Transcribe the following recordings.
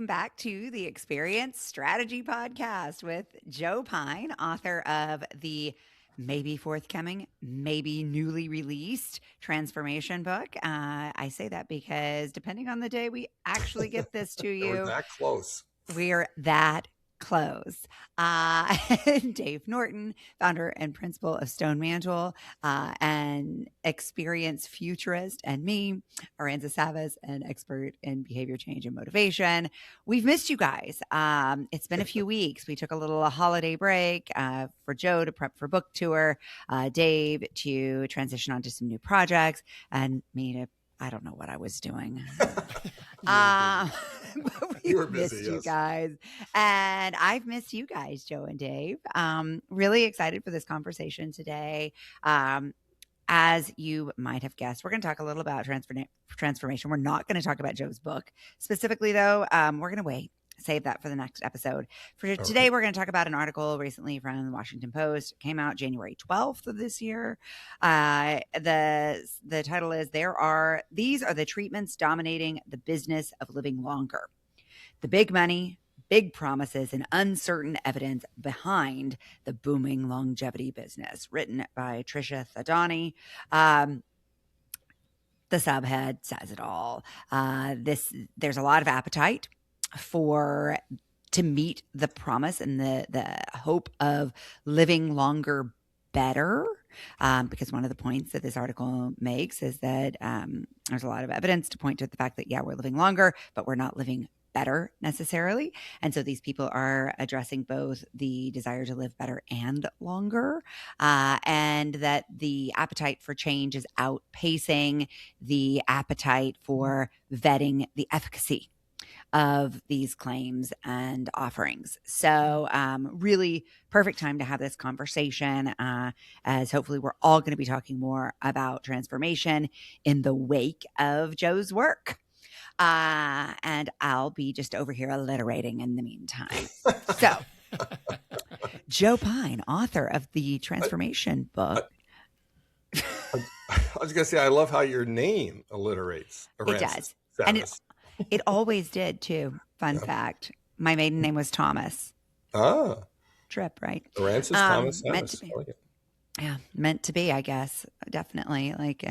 welcome back to the Experience Strategy Podcast with Joe Pine, author of the maybe forthcoming, maybe newly released Transformation book. I say that because depending on the day we actually get this to We're you, that close. we're that close. Dave Norton, founder and principal of Stone Mantle, an experienced futurist, and me, Aranza Savas, an expert in behavior change and motivation. We've missed you guys. It's been a few weeks. We took a little holiday break for Joe to prep for book tour, Dave to transition onto some new projects, and me to I don't know what I was doing. But we missed you guys. And I've missed you guys, Joe and Dave. Really excited for this conversation today. As you might have guessed, we're going to talk a little about transformation. We're not going to talk about Joe's book specifically, though. We're going to wait. Save that for the next episode. For today, we're going to talk about an article recently from the Washington Post. It came out January 12th of this year. The title is These are the treatments dominating the business of living longer. The big money, big promises, and uncertain evidence behind the booming longevity business. Written by Tricia Thadani. The subhead says it all. There's a lot of appetite to meet the promise and the hope of living longer better. Because one of the points that this article makes is that there's a lot of evidence to point to the fact that, yeah, we're living longer, but we're not living better necessarily. And so these people are addressing both the desire to live better and longer, and that the appetite for change is outpacing the appetite for vetting the efficacy of these claims and offerings. So really perfect time to have this conversation, as hopefully we're all going to be talking more about transformation in the wake of Joe's work. And I'll be just over here alliterating in the meantime. So Joe Pine, author of the Transformation book. I was going to say, I love how your name alliterates. It does. And it always did, too. Fun fact. My maiden name was Thomas. Tripp, right? Francis Thomas. Meant to be. Yeah, meant to be, I guess. Definitely. Like,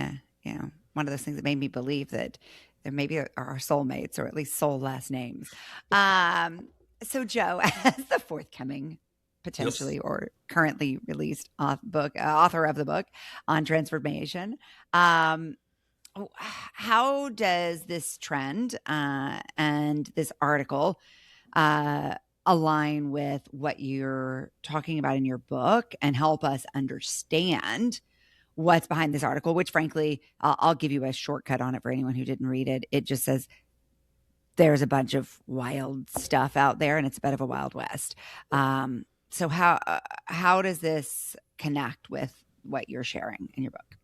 one of those things that made me believe that there maybe are soulmates, or at least soul last names. So Joe, as the forthcoming, potentially or currently released author of the book on transformation, how does this trend and this article align with what you're talking about in your book and help us understand what's behind this article, which frankly, I'll give you a shortcut on it for anyone who didn't read it. It just says there's a bunch of wild stuff out there and it's a bit of a Wild West. So how does this connect with what you're sharing in your book?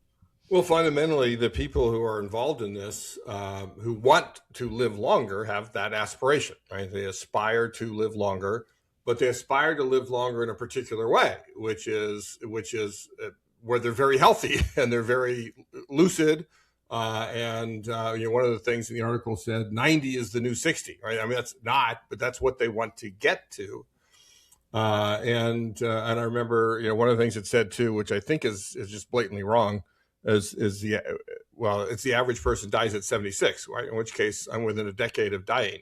Well, fundamentally, the people who are involved in this, who want to live longer, have that aspiration, right? They aspire to live longer, but they aspire to live longer in a particular way, which is where they're very healthy and they're very lucid. One of the things in the article said 90 is the new 60, right? I mean, that's not, but that's what they want to get to. And I remember, one of the things it said too, which I think is just blatantly wrong, it's the average person dies at 76, right? In which case I'm within a decade of dying,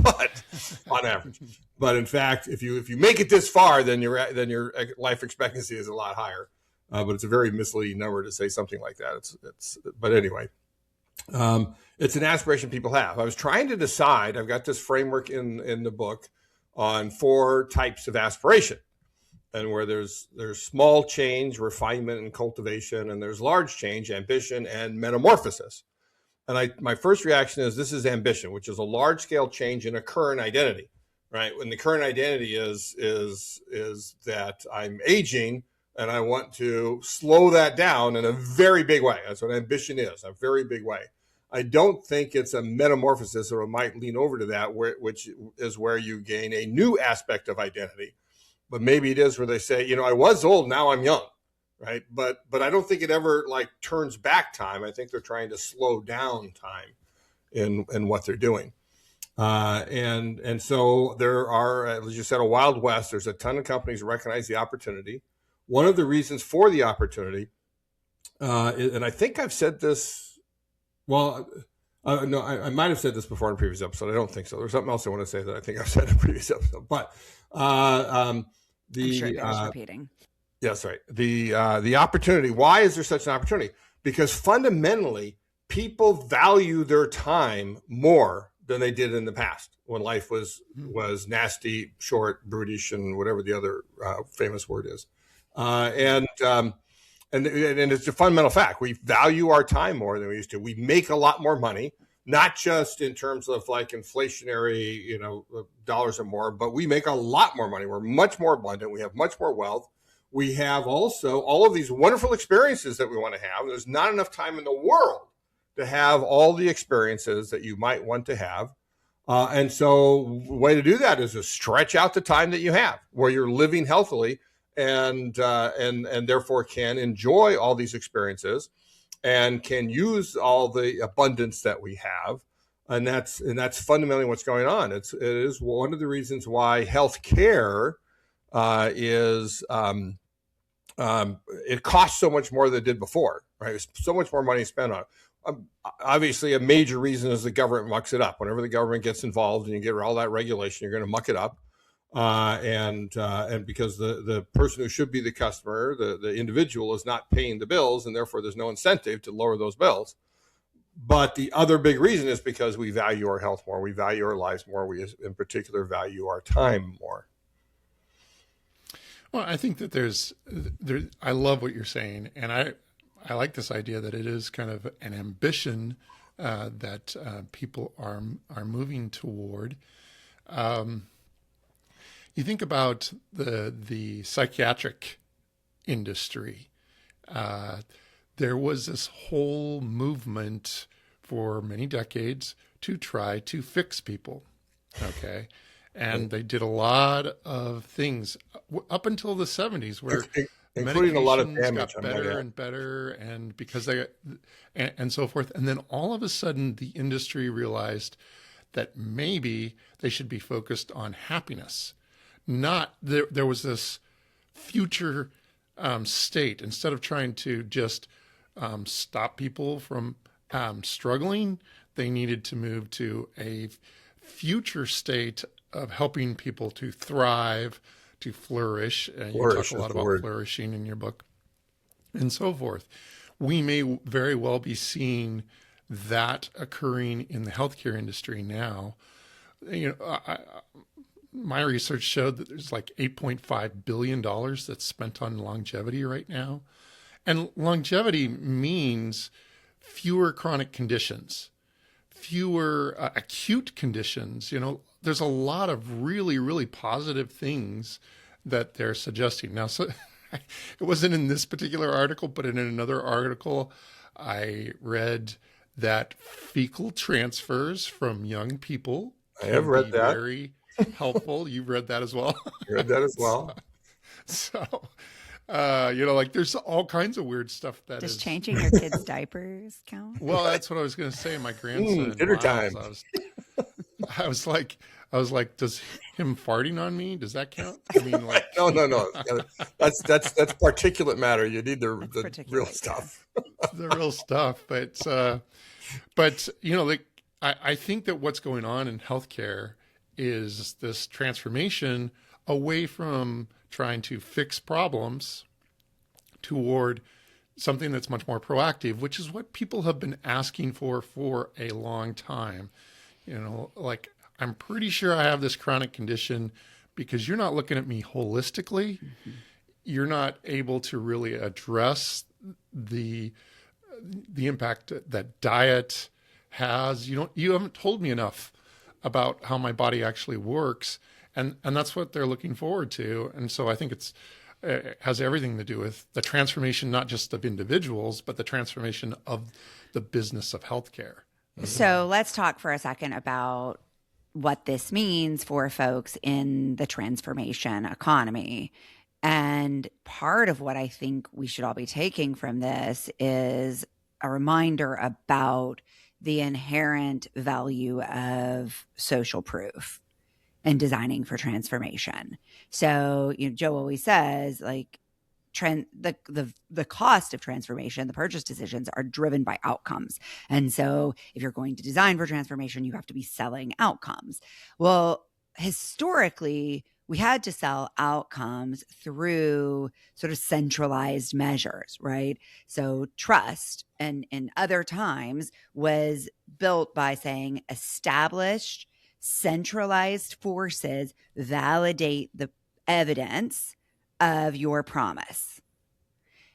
but on average. But in fact, if you make it this far, then your life expectancy is a lot higher. But it's a very misleading number to say something like that. But anyway, it's an aspiration people have. I was trying to decide. I've got this framework in the book on 4 types of aspiration, and where there's small change, refinement, and cultivation, and there's large change, ambition, and metamorphosis. And my first reaction is this is ambition, which is a large scale change in a current identity, right? When the current identity is that I'm aging and I want to slow that down in a very big way. That's what ambition is, a very big way. I don't think it's a metamorphosis, or it might lean over to that, which is where you gain a new aspect of identity. But maybe it is where they say, I was old, now I'm young, right? But I don't think it ever turns back time. I think they're trying to slow down time in what they're doing. And so there are, as you said, a wild west. There's a ton of companies who recognize the opportunity. One of the reasons for the opportunity, and I think I've said this. Well, no, I might have said this before in a previous episode. I don't think so. There's something else I want to say that I think I've said in a previous episode. But I'm sure it the bears repeating. yes, right. The opportunity. Why is there such an opportunity? Because fundamentally, people value their time more than they did in the past when life was nasty, short, brutish, and whatever the other famous word is. And it's a fundamental fact. We value our time more than we used to. We make a lot more money, not just in terms of like inflationary, dollars or more, but we make a lot more money. We're much more abundant. We have much more wealth. We have also all of these wonderful experiences that we want to have. There's not enough time in the world to have all the experiences that you might want to have. And so the way to do that is to stretch out the time that you have where you're living healthily and therefore can enjoy all these experiences and can use all the abundance that we have. And that's fundamentally what's going on. It is one of the reasons why healthcare is it costs so much more than it did before, right? There's so much more money spent on it. Obviously, a major reason is the government mucks it up. Whenever the government gets involved and you get all that regulation, you're going to muck it up. And because the person who should be the customer, the individual, is not paying the bills, and therefore there's no incentive to lower those bills. But the other big reason is because we value our health more, we value our lives more, we in particular value our time more. Well, I think that I love what you're saying, and I like this idea that it is kind of an ambition that people are moving toward. You think about the psychiatric industry. There was this whole movement for many decades to try to fix people. Okay. And they did a lot of things up until the 70s where including a lot of damage got better and better, and because and so forth. And then all of a sudden the industry realized that maybe they should be focused on happiness. Not there was this future state. Instead of trying to just stop people from struggling, they needed to move to a future state of helping people to thrive, to flourish. And you talk a lot about flourishing in your book and so forth. We may very well be seeing that occurring in the healthcare industry now. My research showed that there's like $8.5 billion that's spent on longevity right now. And longevity means fewer chronic conditions, fewer acute conditions. There's a lot of really, really positive things that they're suggesting. Now, so it wasn't in this particular article, but in another article, I read that fecal transfers from young people I have read that. Very helpful. You've read that as well. I read that as well. So like there's all kinds of weird stuff that Does changing your kids' diapers count? Well, that's what I was going to say. My grandson, dinner time. I was like, does him farting on me? Does that count? I mean, like, no. That's particulate matter. You need the real stuff. The real stuff. But I think that what's going on in healthcare is this transformation away from trying to fix problems toward something that's much more proactive, which is what people have been asking for a long time. Like, I'm pretty sure I have this chronic condition because you're not looking at me holistically. Mm-hmm. You're not able to really address the impact that diet has. You haven't told me enough about how my body actually works. And that's what they're looking forward to. And so I think it has everything to do with the transformation, not just of individuals, but the transformation of the business of healthcare. So let's talk for a second about what this means for folks in the transformation economy. And part of what I think we should all be taking from this is a reminder about the inherent value of social proof and designing for transformation. So, Joe always says, like, the cost of transformation, the purchase decisions are driven by outcomes. And so if you're going to design for transformation, you have to be selling outcomes. Well, historically, we had to sell outcomes through sort of centralized measures, right? So trust and in other times was built by saying established centralized forces validate the evidence of your promise.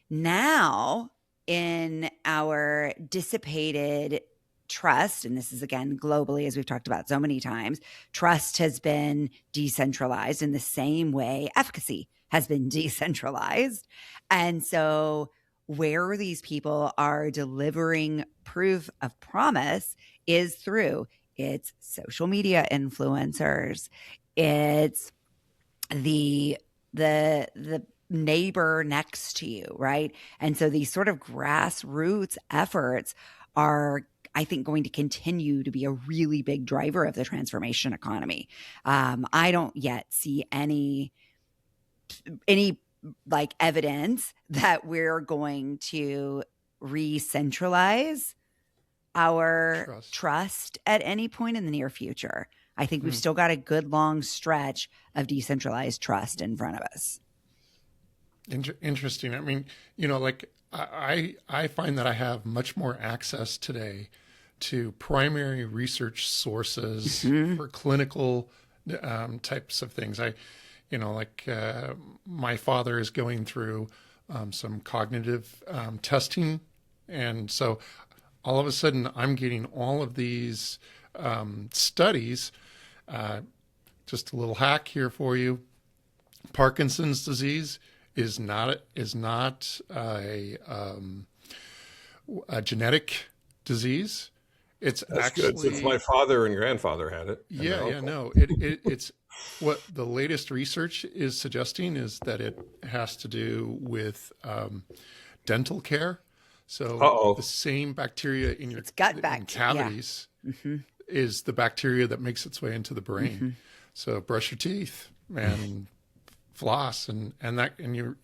Now, in our dissipated trust, and this is again globally, as we've talked about so many times, trust has been decentralized in the same way efficacy has been decentralized. And so, where these people are delivering proof of promise is through it's social media influencers, it's the neighbor next to you, right? And so these sort of grassroots efforts are, I think, going to continue to be a really big driver of the transformation economy. I don't yet see any like evidence that we're going to re-centralize our trust at any point in the near future. I think we've still got a good long stretch of decentralized trust in front of us. Interesting. I mean, like I find that I have much more access today to primary research sources for clinical types of things. My father is going through some cognitive testing, and so all of a sudden I'm getting all of these studies. Just a little hack here for you. Parkinson's disease is not a genetic disease. That's actually good. Since my father and grandfather had it. It's what the latest research is suggesting is that it has to do with dental care. So the same bacteria in your gut cavities is the bacteria that makes its way into the brain. So brush your teeth and floss, and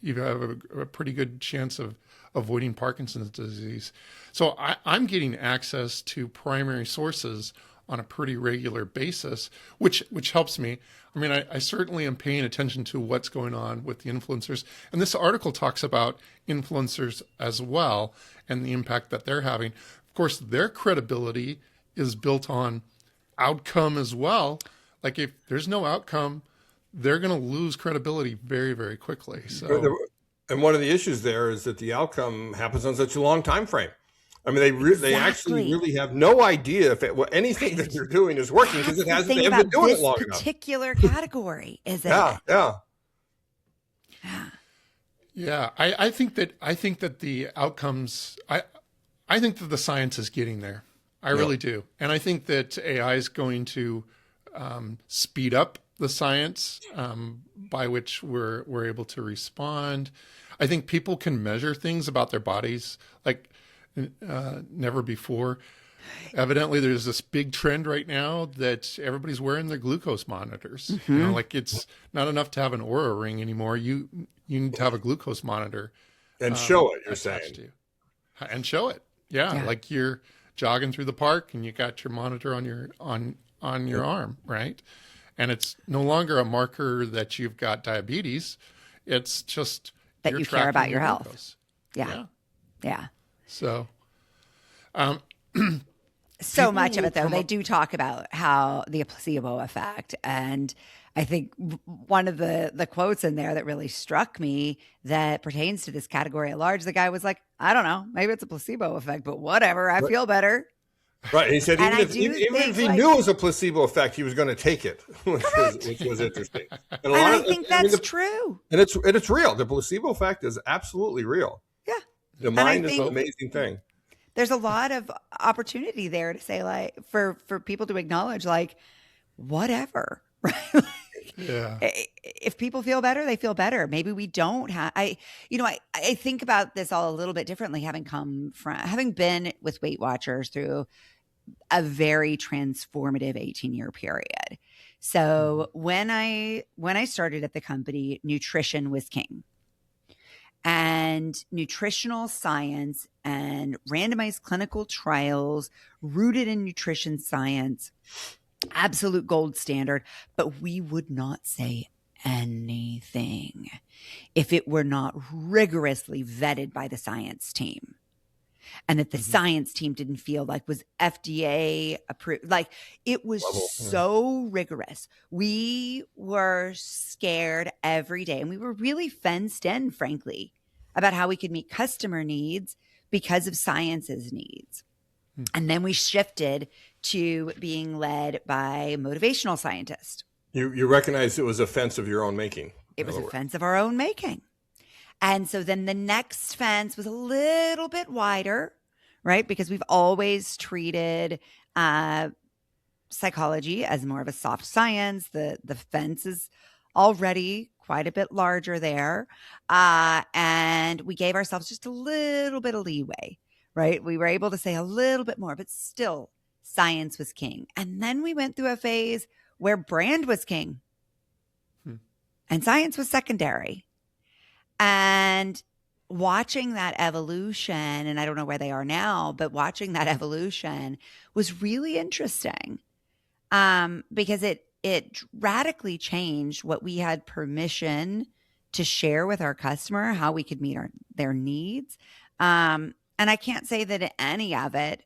you have a pretty good chance of avoiding Parkinson's disease. So I'm getting access to primary sources on a pretty regular basis, which helps me. I mean, I certainly am paying attention to what's going on with the influencers. And this article talks about influencers as well and the impact that they're having. Of course, their credibility is built on outcome as well. Like if there's no outcome, they're going to lose credibility very, very quickly. So, and one of the issues there is that the outcome happens on such a long time frame. I mean, they actually really have no idea if anything that they're doing is working because they haven't been doing it long enough. This particular category, is it? Yeah. I think that the outcomes. I think that the science is getting there. I really do, and I think that AI is going to speed up the science by which we're able to respond. I think people can measure things about their bodies like never before. Evidently, there's this big trend right now that everybody's wearing their glucose monitors. Like it's not enough to have an Oura ring anymore. You need to have a glucose monitor and show it. You're saying, and show it. Yeah, like you're jogging through the park and you got your monitor on your arm, right? And it's no longer a marker that you've got diabetes. It's just that you care about your health. Yeah. So, so much of it, though, they do talk about how the placebo effect. And I think one of the quotes in there that really struck me that pertains to this category at large, the guy was like, I don't know, maybe it's a placebo effect, but whatever, I feel better. Right. He said even if he knew it was a placebo effect, he was going to take it, which was interesting. And I think that's true. And it's real. The placebo effect is absolutely real. Yeah. The mind is an amazing thing. There's a lot of opportunity there to say, like, for people to acknowledge, like, whatever, right? If people feel better, they feel better. Maybe we don't have, I think about this all a little bit differently, having been with Weight Watchers through a very transformative 18-year period. So when I started at the company, nutrition was king. And nutritional science and randomized clinical trials rooted in nutrition science, absolute gold standard, but we would not say anything if it were not rigorously vetted by the science team, and that the science team didn't feel like was FDA approved. Like, it was Level. so rigorous. We were scared every day, and we were really fenced in, frankly, about how we could meet customer needs because of science's needs. And then we shifted to being led by motivational scientists. You recognize it was a fence of your own making. It was a fence of our own making. And so then the next fence was a little bit wider, right? Because we've always treated psychology as more of a soft science. The fence is already quite a bit larger there. And we gave ourselves just a little bit of leeway, right? We were able to say a little bit more, but still science was king. And then we went through a phase where brand was king and science was secondary. And watching that evolution, and I don't know where they are now, but watching that evolution was really interesting, because it radically changed what we had permission to share with our customer, how we could meet their needs. And I can't say that any of it,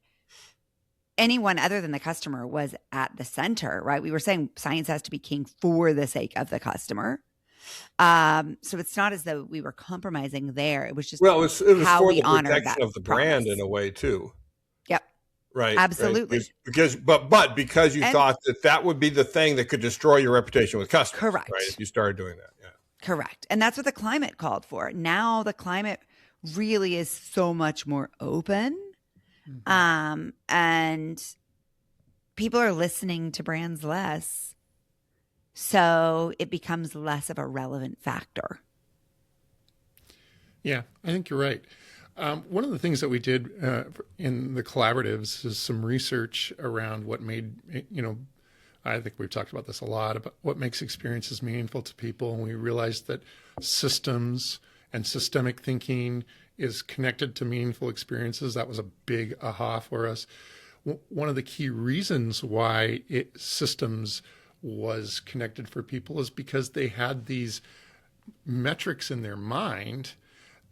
anyone other than the customer was at the center, right? We were saying science has to be king for the sake of the customer. So it's not as though we were compromising there. It was just Well, it was how for we the honored protection that of the brand promise. in a way too. Yep, Right. absolutely. Right? Because you thought that would be the thing that could destroy your reputation with customers. Correct. Right. If you started doing that. Yeah. Correct. And that's what the climate called for. Now the climate really is so much more open. And people are listening to brands less. So it becomes less of a relevant factor. Yeah, I think you're right. One of the things that we did in the collaboratives is some research around what made, I think we've talked about this a lot, about what makes experiences meaningful to people. And we realized that systems and systemic thinking is connected to meaningful experiences. That was a big aha for us. One of the key reasons why systems was connected for people is because they had these metrics in their mind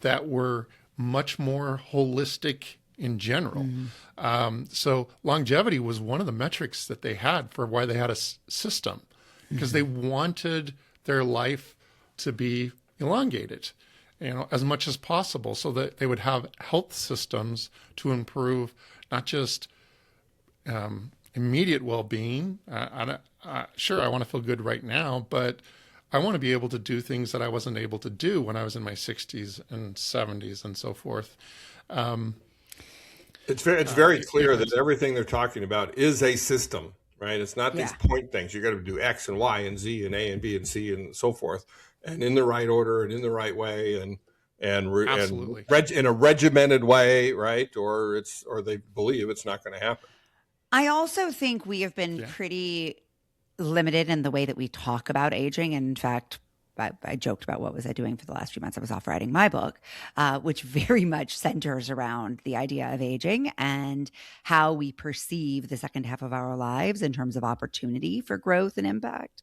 that were much more holistic in general. So longevity was one of the metrics that they had for why they had a system, because they wanted their life to be elongated, as much as possible, so that they would have health systems to improve not just immediate well-being. Sure, I want to feel good right now, but I want to be able to do things that I wasn't able to do when I was in my 60s and 70s and so forth. It's very clear that everything they're talking about is a system, right? It's not these point things. You got to do X and Y and Z and A and B and C and so forth, and in the right order and in the right way and in a regimented way, right? Or they believe it's not going to happen. I also think we have been pretty limited in the way that we talk about aging. And in fact, I joked about what was I doing for the last few months. I was off writing my book, which very much centers around the idea of aging and how we perceive the second half of our lives in terms of opportunity for growth and impact.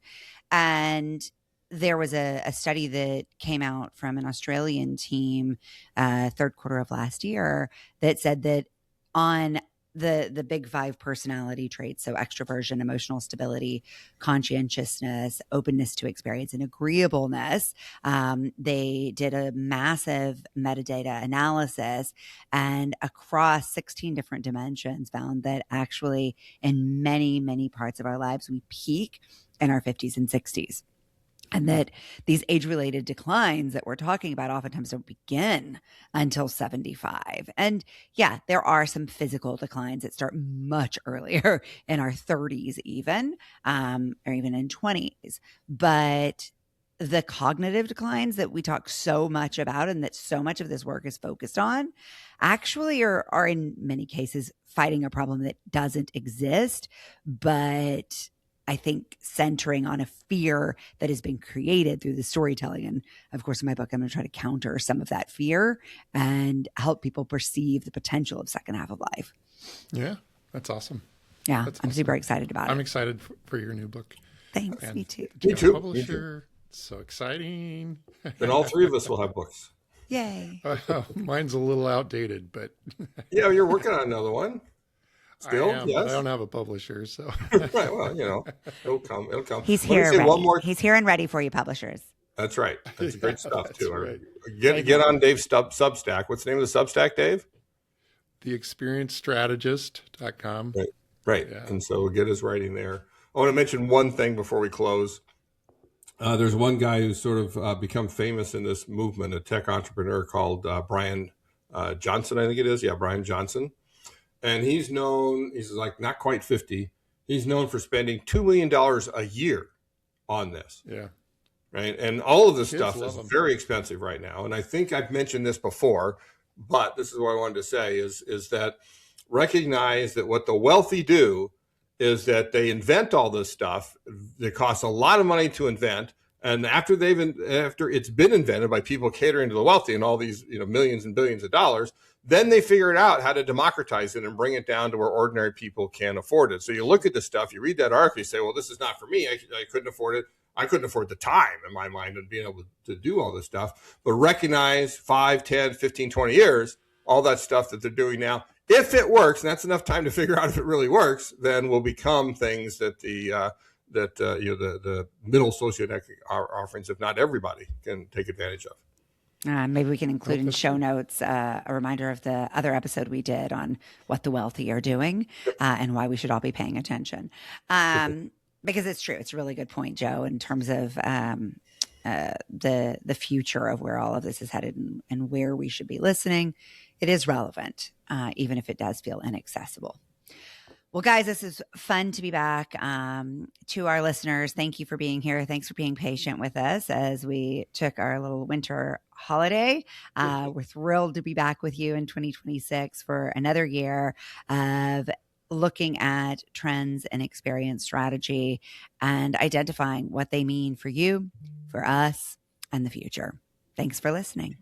And there was a study that came out from an Australian team, third quarter of last year, that said that on the big five personality traits, so extroversion, emotional stability, conscientiousness, openness to experience, and agreeableness, they did a massive metadata analysis, and across 16 different dimensions found that actually in many, many parts of our lives, we peak in our 50s and 60s. And that these age-related declines that we're talking about oftentimes don't begin until 75. And yeah, there are some physical declines that start much earlier in our 30s even, or even in 20s. But the cognitive declines that we talk so much about and that so much of this work is focused on actually are in many cases fighting a problem that doesn't exist, but I think centering on a fear that has been created through the storytelling. And of course, in my book, I'm going to try to counter some of that fear and help people perceive the potential of second half of life. Yeah, that's awesome. Yeah, That's I'm awesome. super excited about it. I'm excited for your new book. Thanks, And me too. Me too. Publisher. It's so exciting. Then all three of us will have books. Yay. Mine's a little outdated, but Yeah, you're working on another one. Still, I am, yes. but I don't have a publisher, so Right. Well, it'll come. It'll come. He's Let me here say ready. one more. He's here and ready for you, publishers. That's right. That's great stuff that's too. right. Get on Dave's Substack. What's the name of the Substack, Dave? theexperiencedstrategist.com. Right. Yeah. And so get his writing there. I want to mention one thing before we close. There's one guy who's sort of become famous in this movement, a tech entrepreneur called Brian Johnson, I think it is. Yeah, Brian Johnson. And he's like not quite 50. He's known for spending $2 million a year on this. Yeah. Right. And all of this Kids stuff love is them. very expensive right now. And I think I've mentioned this before, but this is what I wanted to say is that recognize that what the wealthy do is that they invent all this stuff that costs a lot of money to invent. And after it's been invented by people catering to the wealthy and all these, millions and billions of dollars, then they figure out how to democratize it and bring it down to where ordinary people can afford it. So you look at this stuff, you read that article, you say, well, this is not for me. I couldn't afford it. I couldn't afford the time in my mind of being able to do all this stuff. But recognize 5, 10, 15, 20 years, all that stuff that they're doing now, if it works, and that's enough time to figure out if it really works, then will become things that the middle socioeconomic offerings, if not everybody, can take advantage of. Maybe we can include in show notes a reminder of the other episode we did on what the wealthy are doing and why we should all be paying attention. Because it's true. It's a really good point, Joe, in terms of the future of where all of this is headed and where we should be listening. It is relevant, even if it does feel inaccessible. Well, guys, this is fun to be back. To our listeners, thank you for being here. Thanks for being patient with us as we took our little winter holiday. We're thrilled to be back with you in 2026 for another year of looking at trends and experience strategy and identifying what they mean for you, for us, and the future. Thanks for listening.